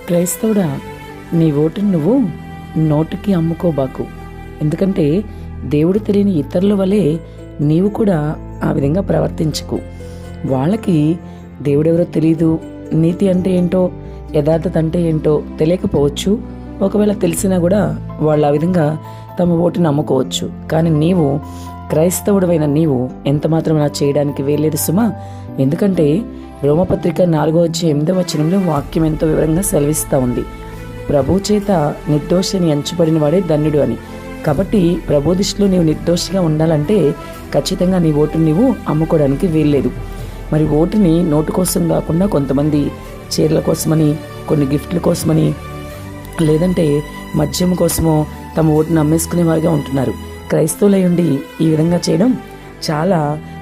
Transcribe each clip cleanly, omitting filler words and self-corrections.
క్రైస్తవుడా, నీ ఓటును నువ్వు నోటికి అమ్ముకోబాకు. ఎందుకంటే దేవుడు తెలియని ఇతరుల వలె నీవు కూడా ఆ విధంగా ప్రవర్తించకు. వాళ్ళకి దేవుడెవరో తెలీదు, నీతి అంటే ఏంటో, యథార్థత అంటే ఏంటో తెలియకపోవచ్చు. ఒకవేళ తెలిసినా కూడా వాళ్ళు ఆ విధంగా తమ ఓటును అమ్ముకోవచ్చు. కానీ నీవు క్రైస్తవుడవైన నీవు ఎంత మాత్రం అలా చేయడానికి వీల్లేదు సుమా. ఎందుకంటే రోమపత్రిక 4:8 వాక్యం ఎంతో వివరంగా సెలవిస్తూ ఉంది, ప్రభు చేత నిర్దోషి అని ఎంచబడిన వాడే ధన్యుడు అని. కాబట్టి ప్రభు దృష్టిలో నీవు నిర్దోషిగా ఉండాలంటే ఖచ్చితంగా నీ ఓటుని నీవు అమ్ముకోవడానికి వీల్లేదు. మరి ఓటుని నోటు కోసం కాకుండా కొంతమంది చీరల కోసమని, కొన్ని గిఫ్ట్ల కోసమని, లేదంటే మద్యం కోసమో తమ ఓటును అమ్మేసుకునే వారిగా ఉంటున్నారు. క్రైస్తవులై ఉండి ఈ విధంగా చేయడం చాలా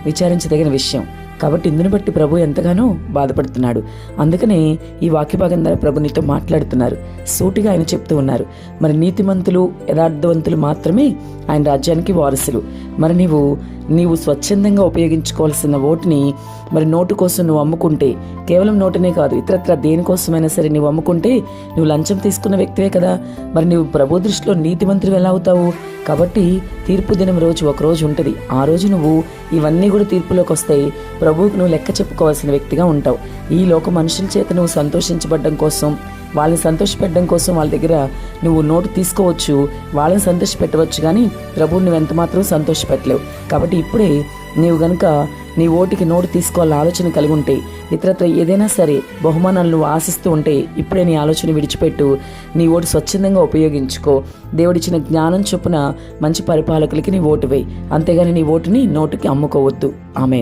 విచారించదగిన విషయం. కాబట్టి ఇందుని బట్టి ప్రభు ఎంతగానో బాధపడుతున్నాడు. అందుకనే ఈ వాక్య భాగం ద్వారా ప్రభు నీతో మాట్లాడుతున్నారు. సూటిగా ఆయన చెప్తూ ఉన్నారు, మరి నీతిమంతులు యథార్థవంతులు మాత్రమే ఆయన రాజ్యానికి వారసులు. మరి నీవు స్వచ్ఛందంగా ఉపయోగించుకోవాల్సిన ఓటుని మరి నోటు కోసం నువ్వు అమ్ముకుంటే, కేవలం నోటునే కాదు ఇతరత్ర దేనికోసమైనా సరే నువ్వు అమ్ముకుంటే నువ్వు లంచం తీసుకున్న వ్యక్తివే కదా. మరి నువ్వు ప్రభు దృష్టిలో నీతిమంతులు ఎలా అవుతావు? కాబట్టి తీర్పు దినం రోజు ఒక రోజు ఉంటుంది. ఆ రోజు నువ్వు ఇవన్నీ కూడా తీర్పులోకి వస్తాయి. ప్రభువుకు నువ్వు లెక్క చెప్పుకోవాల్సిన వ్యక్తిగా ఉంటావు. ఈ లోక మనుషుల చేత నువ్వు సంతోషించబడడం కోసం, వాళ్ళని సంతోషపెట్టడం కోసం వాళ్ళ దగ్గర నువ్వు నోటు తీసుకోవచ్చు, వాళ్ళని సంతోషపెట్టవచ్చు, కానీ ప్రభువుని నువ్వు ఎంత మాత్రం సంతోషపెట్టలేవు. కాబట్టి ఇప్పుడే నీవు గనుక నీ ఓటుకి నోటు తీసుకోవాలని ఆలోచన కలిగి ఉంటే, ఇతరత్ర ఏదైనా సరే బహుమానాలు నువ్వు ఆశిస్తూ ఉంటే ఇప్పుడే నీ ఆలోచన విడిచిపెట్టు. నీ ఓటు స్వచ్ఛందంగా ఉపయోగించుకో. దేవుడిచ్చిన జ్ఞానం చొప్పున మంచి పరిపాలకులకి నీ ఓటు వేయి. అంతేగాని నీ ఓటుని నోటుకి అమ్ముకోవద్దు. ఆమేన్.